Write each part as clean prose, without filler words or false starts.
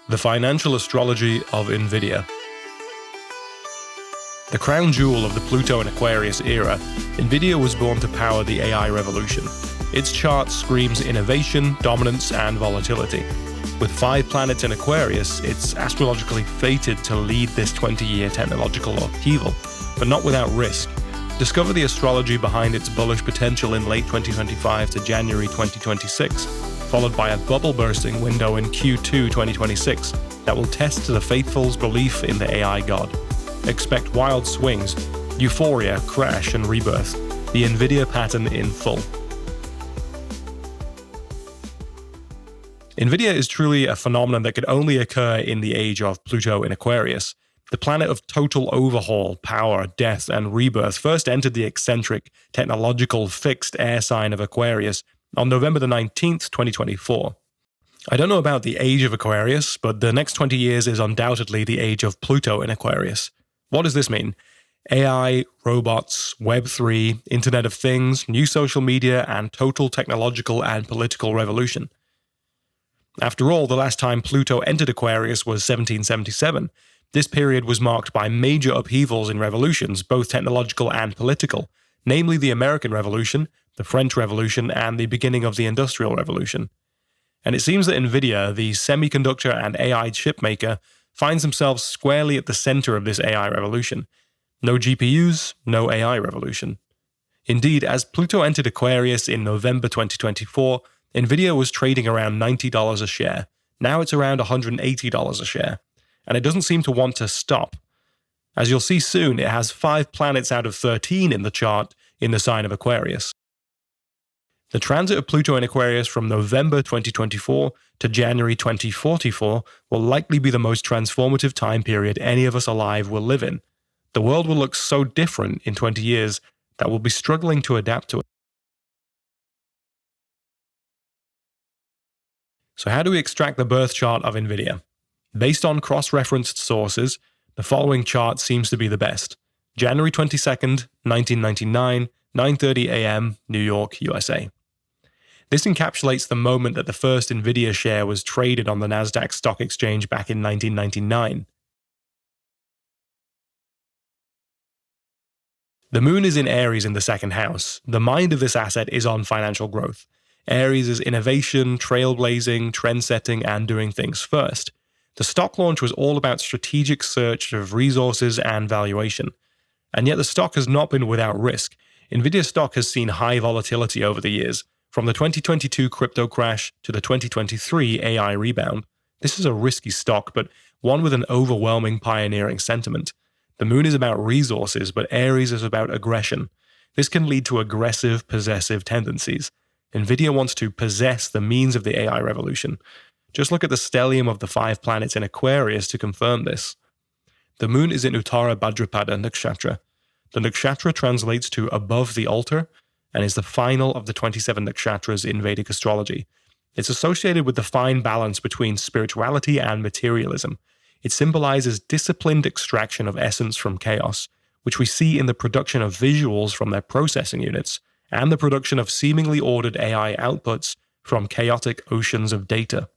The Financial Astrology of NVIDIA. The crown jewel of the Pluto and Aquarius era, NVIDIA was born to power the AI revolution. Its chart screams innovation, dominance, and volatility. With 5 planets in Aquarius, it's astrologically fated to lead this 20-year technological upheaval, but not without risk. Discover the astrology behind its bullish potential in late 2025 to January 2026, followed by a bubble-bursting window in Q2 2026 that will test the faithful's belief in the AI god. Expect wild swings, euphoria, crash, and rebirth. The NVIDIA pattern in full. NVIDIA is truly a phenomenon that could only occur in the age of Pluto in Aquarius. The planet of total overhaul, power, death, and rebirth first entered the eccentric, technological, fixed air sign of Aquarius on November the 19th, 2024. I don't know about the age of Aquarius, but the next 20 years is undoubtedly the age of Pluto in Aquarius. What does this mean? AI, robots, Web3, Internet of Things, new social media, and total technological and political revolution. After all, the last time Pluto entered Aquarius was 1777. This period was marked by major upheavals in revolutions, both technological and political, namely the American Revolution, the French Revolution, and the beginning of the Industrial Revolution. And it seems that NVIDIA, the semiconductor and AI chipmaker, finds themselves squarely at the center of this AI revolution. No GPUs, no AI revolution. Indeed, as Pluto entered Aquarius in November 2024, NVIDIA was trading around $90 a share. Now it's around $180 a share. And it doesn't seem to want to stop. As you'll see soon, it has 5 planets out of 13 in the chart in the sign of Aquarius. The transit of Pluto in Aquarius from November 2024 to January 2044 will likely be the most transformative time period any of us alive will live in. The world will look so different in 20 years that we'll be struggling to adapt to it. So how do we extract the birth chart of NVIDIA? Based on cross-referenced sources, the following chart seems to be the best. January 22nd, 1999, 9:30 a.m., New York, USA. This encapsulates the moment that the first NVIDIA share was traded on the Nasdaq stock exchange back in 1999. The moon is in Aries in the second house. The mind of this asset is on financial growth. Aries is innovation, trailblazing, trend-setting, and doing things first. The stock launch was all about strategic search of resources and valuation. And yet the stock has not been without risk. NVIDIA stock has seen high volatility over the years, from the 2022 crypto crash to the 2023 AI rebound. This is a risky stock, but one with an overwhelming pioneering sentiment. The moon is about resources, but Aries is about aggression. This can lead to aggressive, possessive tendencies. NVIDIA wants to possess the means of the AI revolution. Just look at the stellium of the 5 planets in Aquarius to confirm this. The moon is in Uttara Bhadrapada Nakshatra. The nakshatra translates to above the altar and is the final of the 27 nakshatras in Vedic astrology. It's associated with the fine balance between spirituality and materialism. It symbolizes disciplined extraction of essence from chaos, which we see in the production of visuals from their processing units and the production of seemingly ordered AI outputs from chaotic oceans of data.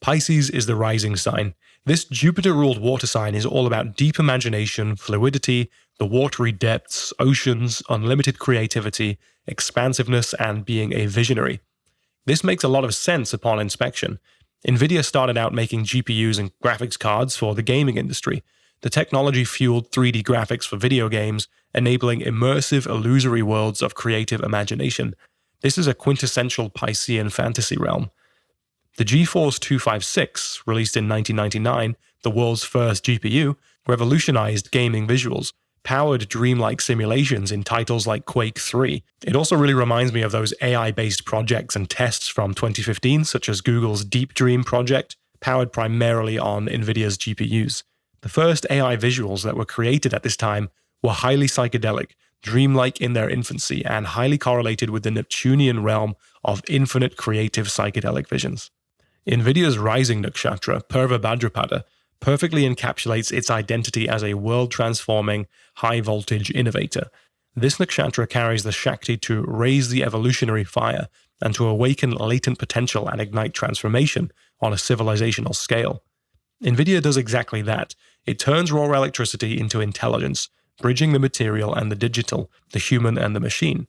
Pisces is the rising sign. This Jupiter-ruled water sign is all about deep imagination, fluidity, the watery depths, oceans, unlimited creativity, expansiveness, and being a visionary. This makes a lot of sense upon inspection. NVIDIA started out making GPUs and graphics cards for the gaming industry. The technology fueled 3D graphics for video games, enabling immersive, illusory worlds of creative imagination. This is a quintessential Piscean fantasy realm. The GeForce 256, released in 1999, the world's first GPU, revolutionized gaming visuals, powered dreamlike simulations in titles like Quake 3. It also really reminds me of those AI-based projects and tests from 2015, such as Google's Deep Dream project, powered primarily on NVIDIA's GPUs. The first AI visuals that were created at this time were highly psychedelic, dreamlike in their infancy, and highly correlated with the Neptunian realm of infinite creative psychedelic visions. NVIDIA's rising nakshatra, Purva Bhadrapada, perfectly encapsulates its identity as a world-transforming, high-voltage innovator. This nakshatra carries the Shakti to raise the evolutionary fire, and to awaken latent potential and ignite transformation on a civilizational scale. NVIDIA does exactly that. It turns raw electricity into intelligence, bridging the material and the digital, the human and the machine.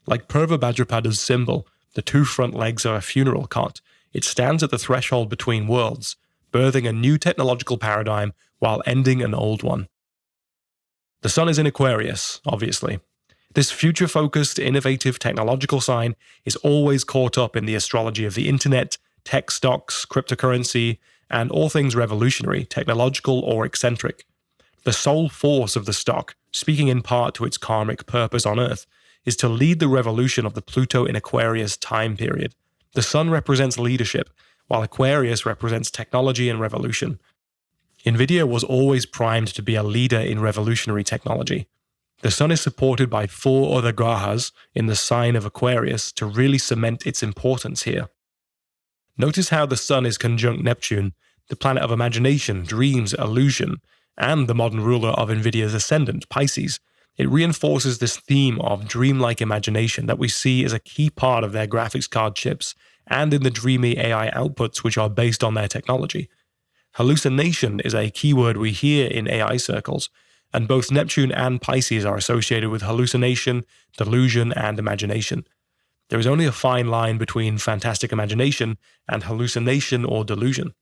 Like Purva Bhajapada's symbol, the two front legs of a funeral cot, it stands at the threshold between worlds, birthing a new technological paradigm while ending an old one. The sun is in Aquarius, obviously. This future-focused, innovative technological sign is always caught up in the astrology of the internet, tech stocks, cryptocurrency, and all things revolutionary, technological, or eccentric. The sole force of the stock, speaking in part to its karmic purpose on Earth, is to lead the revolution of the Pluto in Aquarius time period. The sun represents leadership, while Aquarius represents technology and revolution. NVIDIA was always primed to be a leader in revolutionary technology. The sun is supported by 4 other grahas in the sign of Aquarius to really cement its importance here. Notice how the sun is conjunct Neptune, the planet of imagination, dreams, illusion, and the modern ruler of NVIDIA's ascendant, Pisces. It reinforces this theme of dreamlike imagination that we see as a key part of their graphics card chips and in the dreamy AI outputs which are based on their technology. Hallucination is a keyword we hear in AI circles, and both Neptune and Pisces are associated with hallucination, delusion, and imagination. There is only a fine line between fantastic imagination and hallucination or delusion.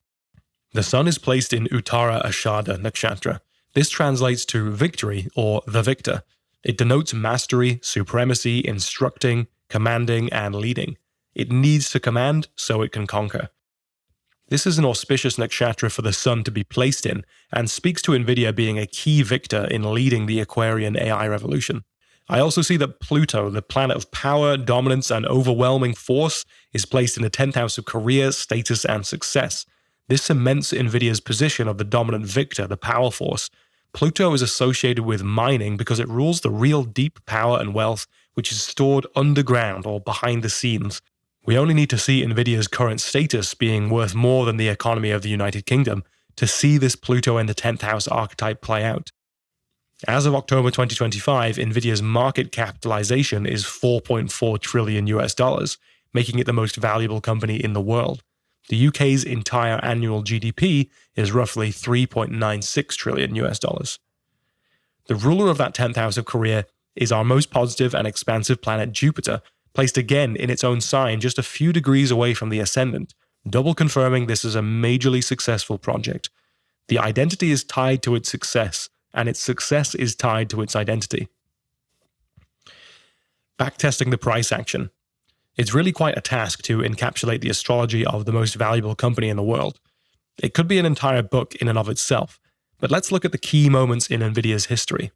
The sun is placed in Uttara Ashada Nakshatra. This translates to victory or the victor. It denotes mastery, supremacy, instructing, commanding, and leading. It needs to command so it can conquer. This is an auspicious nakshatra for the sun to be placed in, and speaks to NVIDIA being a key victor in leading the Aquarian AI revolution. I also see that Pluto, the planet of power, dominance, and overwhelming force, is placed in the 10th house of career, status, and success. This cements NVIDIA's position of the dominant victor, the power force. Pluto is associated with mining because it rules the real deep power and wealth which is stored underground or behind the scenes. We only need to see NVIDIA's current status being worth more than the economy of the United Kingdom to see this Pluto in the 10th house archetype play out. As of October 2025, NVIDIA's market capitalization is $4.4 trillion, making it the most valuable company in the world. The UK's entire annual GDP is roughly $3.96 trillion. The ruler of that 10th house of career is our most positive and expansive planet Jupiter, placed again in its own sign just a few degrees away from the ascendant, double confirming this is a majorly successful project. The identity is tied to its success, and its success is tied to its identity. Backtesting the price action. It's really quite a task to encapsulate the astrology of the most valuable company in the world. It could be an entire book in and of itself, but let's look at the key moments in NVIDIA's history.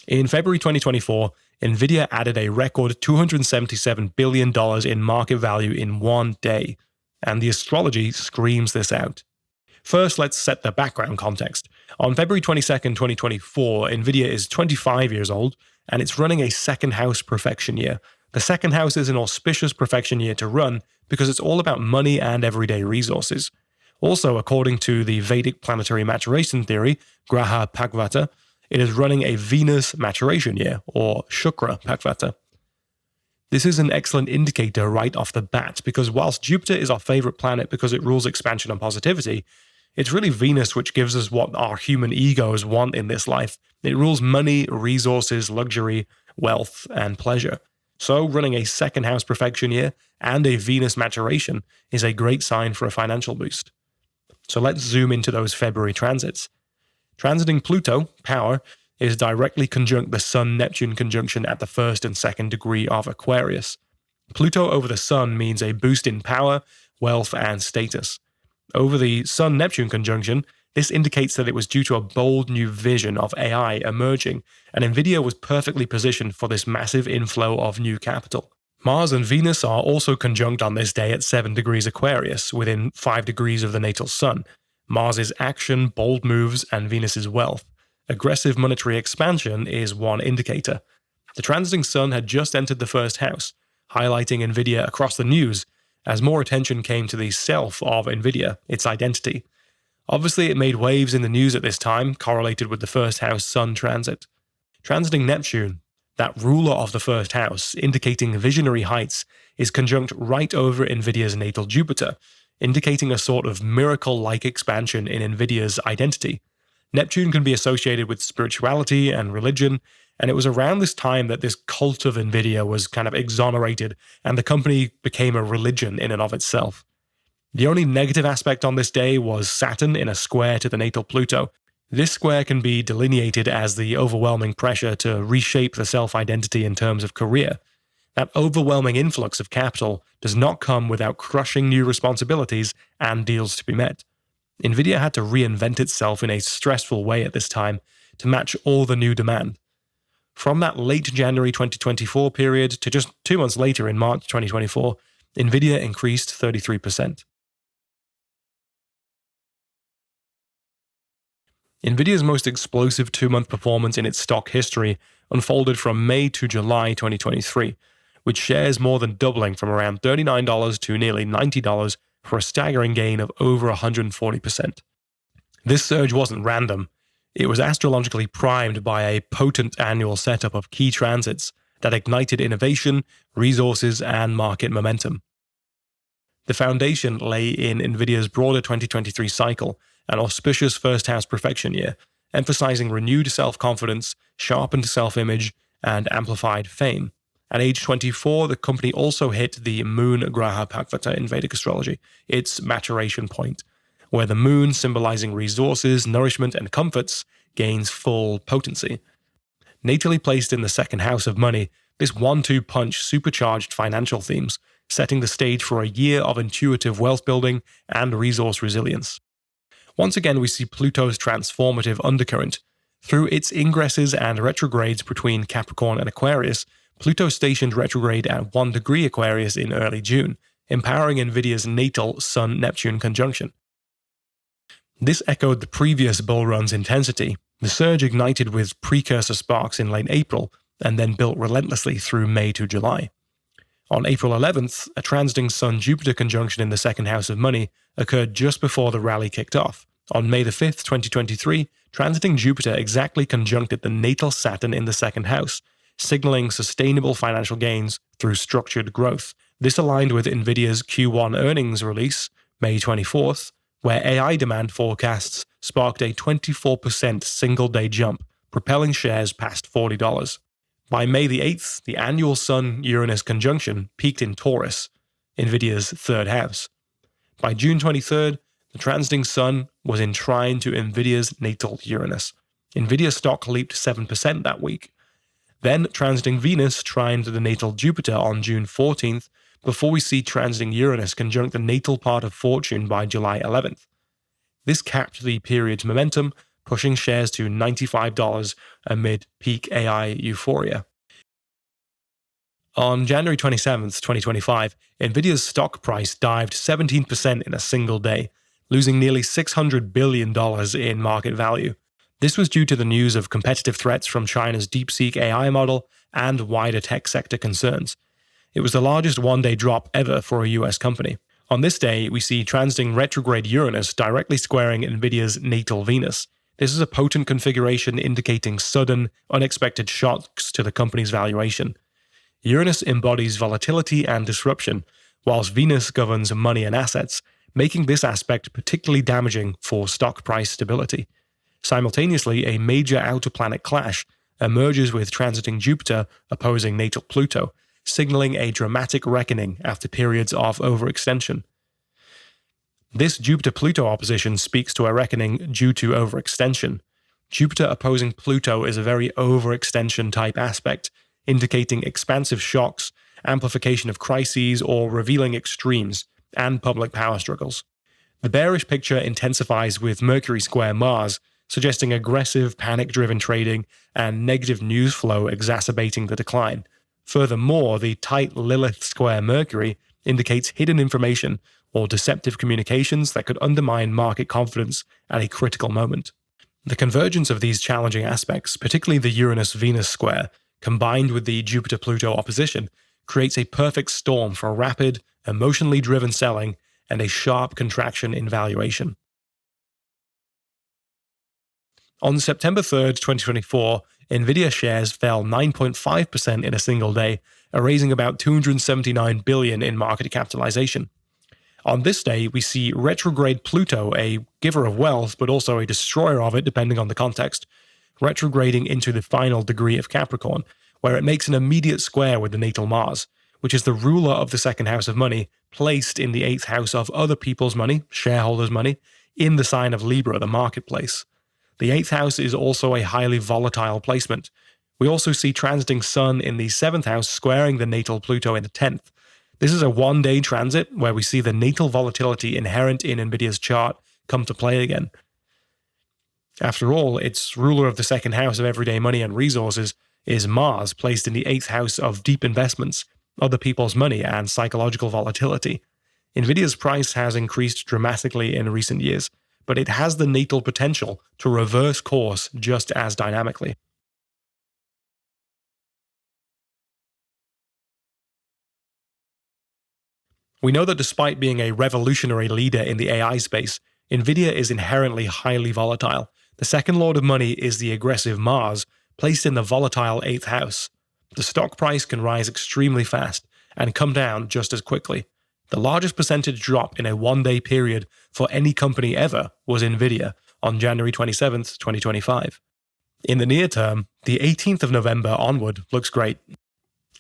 In February 2024, NVIDIA added a record $277 billion in market value in one day, and the astrology screams this out. First, let's set the background context. On February 22nd, 2024, NVIDIA is 25 years old, and it's running a second house perfection year. The second house is an auspicious perfection year to run because it's all about money and everyday resources. Also, according to the Vedic planetary maturation theory, Graha Pakvata, it is running a Venus maturation year, or Shukra Pakvata. This is an excellent indicator right off the bat, because whilst Jupiter is our favorite planet because it rules expansion and positivity, it's really Venus which gives us what our human egos want in this life. It rules money, resources, luxury, wealth, and pleasure. So running a second house perfection year and a Venus maturation is a great sign for a financial boost. So let's zoom into those February transits. Transiting Pluto, power, is directly conjunct the Sun-Neptune conjunction at the 1st and 2nd degree of Aquarius. Pluto over the Sun means a boost in power, wealth, and status. Over the Sun-Neptune conjunction, this indicates that it was due to a bold new vision of AI emerging, and NVIDIA was perfectly positioned for this massive inflow of new capital. Mars and Venus are also conjunct on this day at 7 degrees Aquarius, within 5 degrees of the natal Sun. Mars is action, bold moves, and Venus is wealth. Aggressive monetary expansion is one indicator. The transiting Sun had just entered the first house, highlighting NVIDIA across the news as more attention came to the self of NVIDIA, its identity. Obviously, it made waves in the news at this time, correlated with the first house Sun transit. Transiting Neptune. That ruler of the first house, indicating visionary heights, is conjunct right over NVIDIA's natal Jupiter, indicating a sort of miracle-like expansion in NVIDIA's identity. Neptune can be associated with spirituality and religion, and it was around this time that this cult of NVIDIA was kind of exonerated, and the company became a religion in and of itself. The only negative aspect on this day was Saturn in a square to the natal Pluto. This square can be delineated as the overwhelming pressure to reshape the self-identity in terms of career. That overwhelming influx of capital does not come without crushing new responsibilities and deals to be met. NVIDIA had to reinvent itself in a stressful way at this time to match all the new demand. From that late January 2024 period to just 2 months later in March 2024, NVIDIA increased 33%. NVIDIA's most explosive 2-month performance in its stock history unfolded from May to July 2023, with shares more than doubling from around $39 to nearly $90 for a staggering gain of over 140%. This surge wasn't random. It was astrologically primed by a potent annual setup of key transits that ignited innovation, resources, and market momentum. The foundation lay in NVIDIA's broader 2023 cycle, an auspicious first-house perfection year, emphasizing renewed self-confidence, sharpened self-image, and amplified fame. At age 24, the company also hit the Moon Graha Pakvata in Vedic Astrology, its maturation point, where the moon, symbolizing resources, nourishment, and comforts, gains full potency. Natally placed in the second house of money, this 1-2 punch supercharged financial themes, setting the stage for a year of intuitive wealth building and resource resilience. Once again, we see Pluto's transformative undercurrent. Through its ingresses and retrogrades between Capricorn and Aquarius, Pluto stationed retrograde at 1 degree Aquarius in early June, empowering NVIDIA's natal Sun-Neptune conjunction. This echoed the previous bull run's intensity. The surge ignited with precursor sparks in late April, and then built relentlessly through May to July. On April 11th, a transiting Sun-Jupiter conjunction in the second house of money occurred just before the rally kicked off. On May the 5th, 2023, transiting Jupiter exactly conjuncted the natal Saturn in the second house, signaling sustainable financial gains through structured growth. This aligned with NVIDIA's Q1 earnings release, May 24th, where AI demand forecasts sparked a 24% single-day jump, propelling shares past $40. By May the 8th, the annual Sun-Uranus conjunction peaked in Taurus, NVIDIA's third house. By June 23rd, the transiting Sun was enshrined to NVIDIA's natal Uranus. NVIDIA stock leaped 7% that week. Then transiting Venus trined the natal Jupiter on June 14th, before we see transiting Uranus conjunct the natal part of Fortune by July 11th. This capped the period's momentum, pushing shares to $95 amid peak AI euphoria. On January 27th, 2025, NVIDIA's stock price dived 17% in a single day, losing nearly $600 billion in market value. This was due to the news of competitive threats from China's DeepSeek AI model and wider tech sector concerns. It was the largest one-day drop ever for a US company. On this day, we see transiting retrograde Uranus directly squaring NVIDIA's natal Venus. This is a potent configuration indicating sudden, unexpected shocks to the company's valuation. Uranus embodies volatility and disruption, whilst Venus governs money and assets, making this aspect particularly damaging for stock price stability. Simultaneously, a major outer planet clash emerges with transiting Jupiter opposing natal Pluto, signaling a dramatic reckoning after periods of overextension. This Jupiter-Pluto opposition speaks to a reckoning due to overextension. Jupiter opposing Pluto is a very overextension type aspect, indicating expansive shocks, amplification of crises, or revealing extremes, and public power struggles. The bearish picture intensifies with Mercury square Mars, suggesting aggressive, panic-driven trading and negative news flow exacerbating the decline. Furthermore, the tight Lilith square Mercury indicates hidden information or deceptive communications that could undermine market confidence at a critical moment. The convergence of these challenging aspects, particularly the Uranus-Venus square, combined with the Jupiter-Pluto opposition, creates a perfect storm for rapid, emotionally driven selling and a sharp contraction in valuation. On September 3rd, 2024, NVIDIA shares fell 9.5% in a single day, erasing about $279 billion in market capitalization. On this day, we see retrograde Pluto, a giver of wealth but also a destroyer of it depending on the context, retrograding into the final degree of Capricorn, where it makes an immediate square with the natal Mars, which is the ruler of the second house of money, placed in the 8th house of other people's money, shareholders' money, in the sign of Libra, the marketplace. The 8th house is also a highly volatile placement. We also see transiting Sun in the 7th house squaring the natal Pluto in the 10th. This is a one-day transit where we see the natal volatility inherent in NVIDIA's chart come to play again. After all, its ruler of the second house of everyday money and resources is Mars, placed in the 8th house of deep investments, other people's money, and psychological volatility. NVIDIA's price has increased dramatically in recent years, but it has the natal potential to reverse course just as dynamically. We know that despite being a revolutionary leader in the AI space, NVIDIA is inherently highly volatile. The second lord of money is the aggressive Mars, placed in the volatile 8th house. The stock price can rise extremely fast and come down just as quickly. The largest percentage drop in a one-day period for any company ever was NVIDIA on January 27, 2025. In the near term, the 18th of November onward looks great.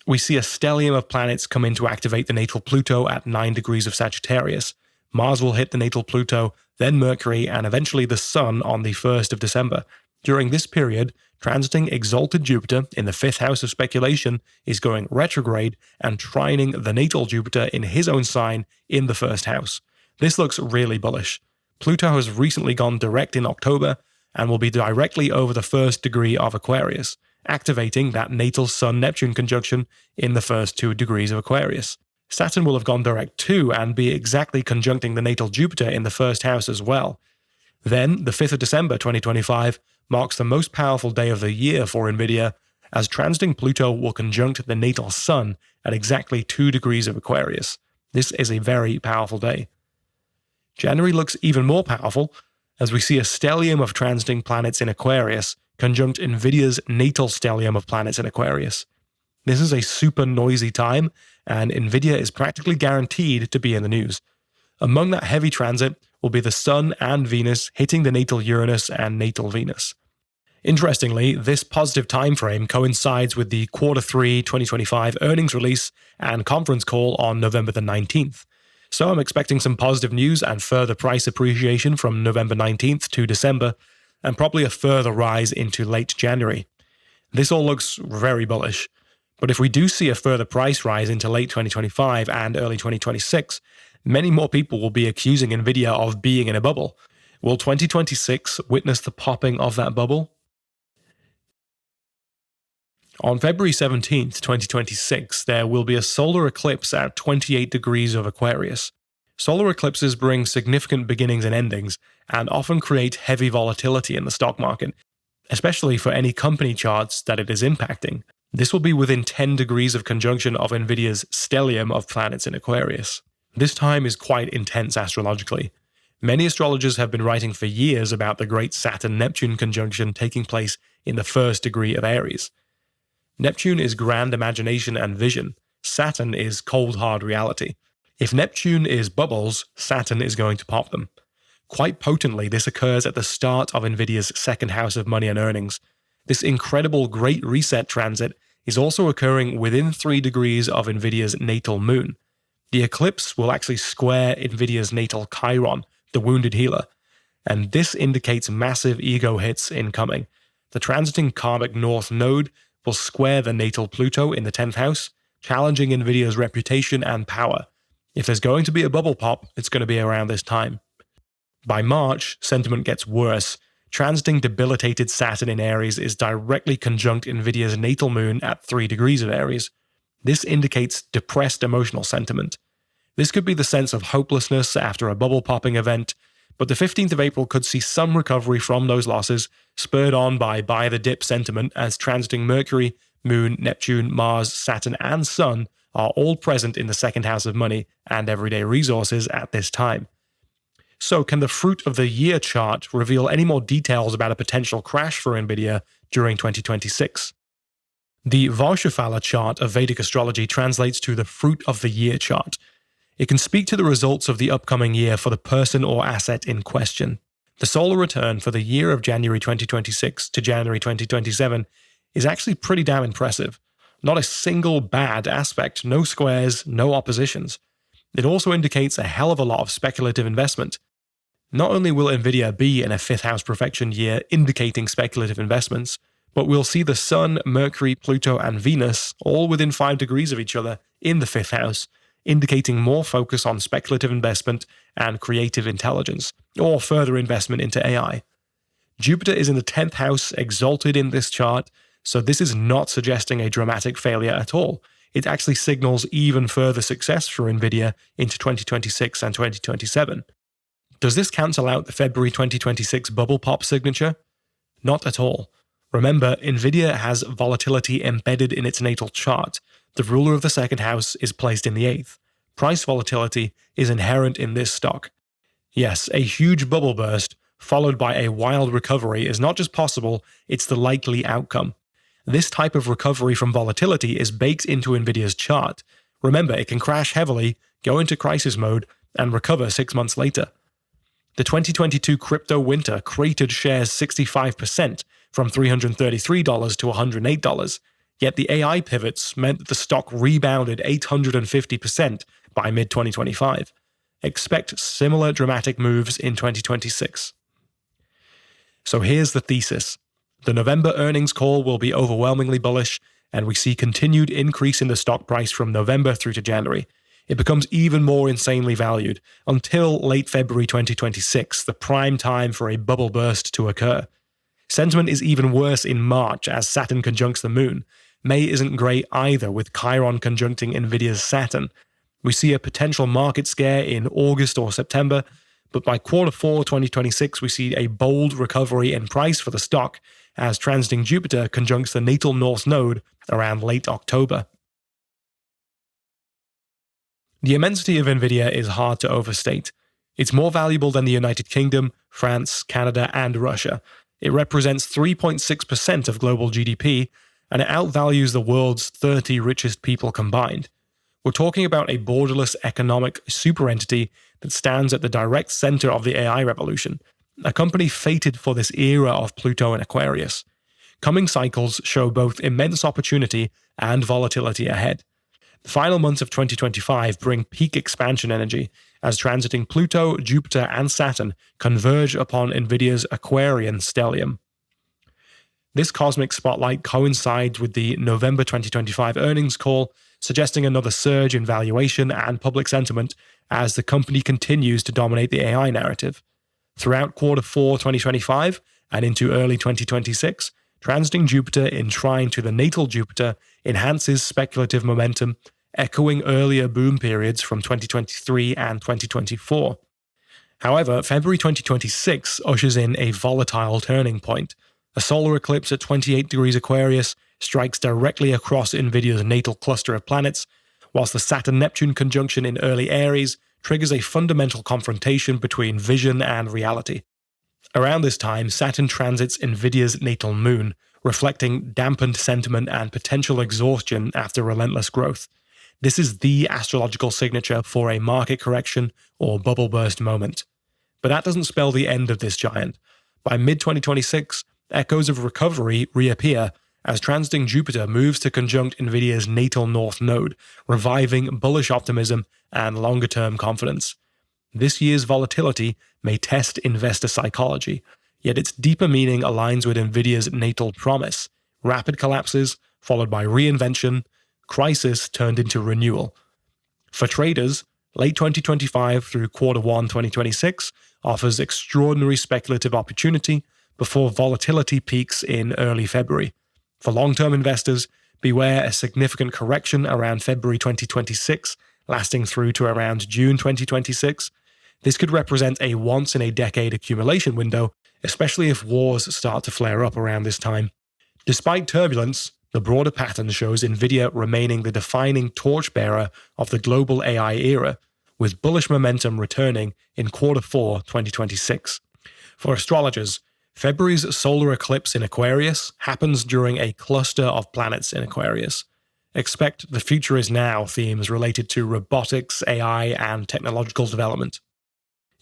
We see a stellium of planets come in to activate the natal Pluto at 9 degrees of Sagittarius. Mars will hit the natal Pluto, then Mercury, and eventually the Sun on the 1st of December. During this period, transiting exalted Jupiter in the 5th house of speculation is going retrograde and trining the natal Jupiter in his own sign in the 1st house. This looks really bullish. Pluto has recently gone direct in October and will be directly over the 1st degree of Aquarius, activating that natal Sun-Neptune conjunction in the first 2 degrees of Aquarius. Saturn will have gone direct too and be exactly conjuncting the natal Jupiter in the 1st house as well. Then, the 5th of December 2025 marks the most powerful day of the year for NVIDIA, as transiting Pluto will conjunct the natal Sun at exactly 2 degrees of Aquarius. This is a very powerful day. January looks even more powerful, as we see a stellium of transiting planets in Aquarius conjunct NVIDIA's natal stellium of planets in Aquarius. This is a super noisy time, and NVIDIA is practically guaranteed to be in the news. Among that heavy transit will be the Sun and Venus hitting the natal Uranus and natal Venus. Interestingly, this positive time frame coincides with the Q3 2025 earnings release and conference call on November the 19th. So I'm expecting some positive news and further price appreciation from November 19th to December, and probably a further rise into late January. This all looks very bullish. But if we do see a further price rise into late 2025 and early 2026, many more people will be accusing NVIDIA of being in a bubble. Will 2026 witness the popping of that bubble? On February 17th, 2026, there will be a solar eclipse at 28 degrees of Aquarius. Solar eclipses bring significant beginnings and endings, and often create heavy volatility in the stock market, especially for any company charts that it is impacting. This will be within 10 degrees of conjunction of NVIDIA's stellium of planets in Aquarius. This time is quite intense astrologically. Many astrologers have been writing for years about the great Saturn-Neptune conjunction taking place in the 1st degree of Aries. Neptune is grand imagination and vision. Saturn is cold hard reality. If Neptune is bubbles, Saturn is going to pop them. Quite potently, this occurs at the start of NVIDIA's 2nd house of money and earnings. This incredible Great Reset transit is also occurring within 3 degrees of NVIDIA's natal moon. The eclipse will actually square NVIDIA's natal Chiron, the wounded healer, and this indicates massive ego hits incoming. The transiting karmic north node will square the natal Pluto in the 10th house, challenging NVIDIA's reputation and power. If there's going to be a bubble pop, it's going to be around this time. By March, sentiment gets worse. Transiting debilitated Saturn in Aries is directly conjunct NVIDIA's natal moon at 3 degrees of Aries. This indicates depressed emotional sentiment. This could be the sense of hopelessness after a bubble popping event, but the 15th of April could see some recovery from those losses, spurred on by buy the dip sentiment as transiting Mercury, Moon, Neptune, Mars, Saturn, and Sun are all present in the 2nd house of money and everyday resources at this time. So can the fruit of the year chart reveal any more details about a potential crash for NVIDIA during 2026. The Varshafala chart of Vedic astrology translates to the fruit of the year chart. It can speak to the results of the upcoming year for the person or asset in question. The solar return for the year of January 2026 to January 2027 is actually pretty damn impressive. Not a single bad aspect, no squares, no oppositions. It also indicates a hell of a lot of speculative investment. Not only will NVIDIA be in a fifth house perfection year indicating speculative investments, but we'll see the Sun, Mercury, Pluto, and Venus all within 5 degrees of each other in the fifth house, indicating more focus on speculative investment and creative intelligence, or further investment into AI. Jupiter is in the 10th house, exalted in this chart, so this is not suggesting a dramatic failure at all. It actually signals even further success for NVIDIA into 2026 and 2027. Does this cancel out the February 2026 bubble pop signature? Not at all. Remember, NVIDIA has volatility embedded in its natal chart. The ruler of the second house is placed in the 8th. Price volatility is inherent in this stock. Yes, a huge bubble burst, followed by a wild recovery, is not just possible, it's the likely outcome. This type of recovery from volatility is baked into NVIDIA's chart. Remember, it can crash heavily, go into crisis mode, and recover 6 months later. The 2022 crypto winter cratered shares 65%, from $333 to $108, yet the AI pivots meant that the stock rebounded 850% by mid-2025. Expect similar dramatic moves in 2026. So here's the thesis. The November earnings call will be overwhelmingly bullish, and we see continued increase in the stock price from November through to January. It becomes even more insanely valued until late February 2026, the prime time for a bubble burst to occur. Sentiment is even worse in March as Saturn conjuncts the Moon. May isn't great either, with Chiron conjuncting NVIDIA's Saturn. We see a potential market scare in August or September, but by Q4 2026 we see a bold recovery in price for the stock as transiting Jupiter conjuncts the natal North Node around late October. The immensity of NVIDIA is hard to overstate. It's more valuable than the United Kingdom, France, Canada, and Russia. It represents 3.6% of global GDP, and it outvalues the world's 30 richest people combined. We're talking about a borderless economic superentity that stands at the direct center of the AI revolution, a company fated for this era of Pluto and Aquarius. Coming cycles show both immense opportunity and volatility ahead. The final months of 2025 bring peak expansion energy as transiting Pluto, Jupiter, and Saturn converge upon NVIDIA's Aquarian stellium. This cosmic spotlight coincides with the November 2025 earnings call, suggesting another surge in valuation and public sentiment as the company continues to dominate the AI narrative. Throughout Q4 2025 and into early 2026, transiting Jupiter in trine to the natal Jupiter enhances speculative momentum, echoing earlier boom periods from 2023 and 2024. However, February 2026 ushers in a volatile turning point. A solar eclipse at 28 degrees Aquarius strikes directly across NVIDIA's natal cluster of planets, whilst the Saturn-Neptune conjunction in early Aries triggers a fundamental confrontation between vision and reality. Around this time, Saturn transits NVIDIA's natal moon, reflecting dampened sentiment and potential exhaustion after relentless growth. This is the astrological signature for a market correction or bubble burst moment. But that doesn't spell the end of this giant. By mid-2026, echoes of recovery reappear as transiting Jupiter moves to conjunct NVIDIA's natal North Node, reviving bullish optimism and longer-term confidence. This year's volatility may test investor psychology, yet its deeper meaning aligns with NVIDIA's natal promise: rapid collapses, followed by reinvention, crisis turned into renewal. For traders, late 2025 through Q1 2026 offers extraordinary speculative opportunity before volatility peaks in early February. For long-term investors, beware a significant correction around February 2026, lasting through to around June 2026. This could represent a once-in-a-decade accumulation window, especially if wars start to flare up around this time. Despite turbulence, the broader pattern shows NVIDIA remaining the defining torchbearer of the global AI era, with bullish momentum returning in Q4 2026. For astrologers, February's solar eclipse in Aquarius happens during a cluster of planets in Aquarius. Expect the future is now themes related to robotics, AI, and technological development.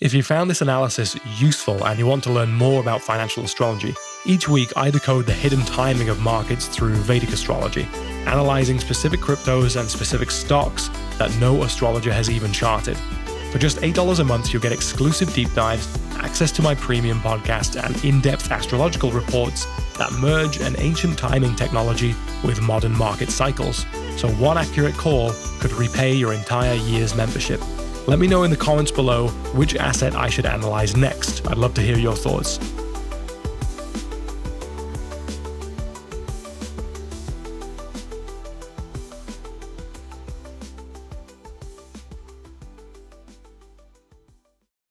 If you found this analysis useful and you want to learn more about financial astrology, each week I decode the hidden timing of markets through Vedic astrology, analyzing specific cryptos and specific stocks that no astrologer has even charted. For just $8 a month, you'll get exclusive deep dives, access to my premium podcast, and in-depth astrological reports that merge an ancient timing technology with modern market cycles. So one accurate call could repay your entire year's membership. Let me know in the comments below which asset I should analyze next. I'd love to hear your thoughts.